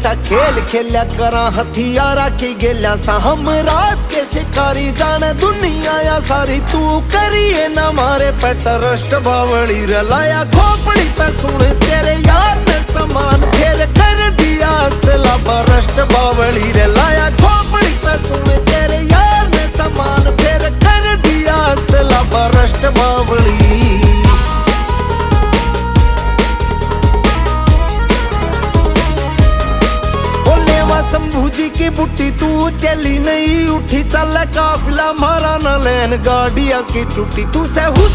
सा खेल खेल्या करा हथियारा की गेल्या सा हम रात के शिकारी जाने दुनिया या सारी तू करिए ना मारे पे ट्रस्ट बावली रलाया खोपड़ी पे सुन तेरे यार ने समान खेल कर दिया असला बरस्ट बावली रलाया खोपड़ी पे सुन तेरे यार ने समान फिर कर दिया असला बरस्ट बावली। शंभू जी की बुट्टी तू चली नहीं उठी चल काफिला मारा न लेन गाड़िया की टूटी तू से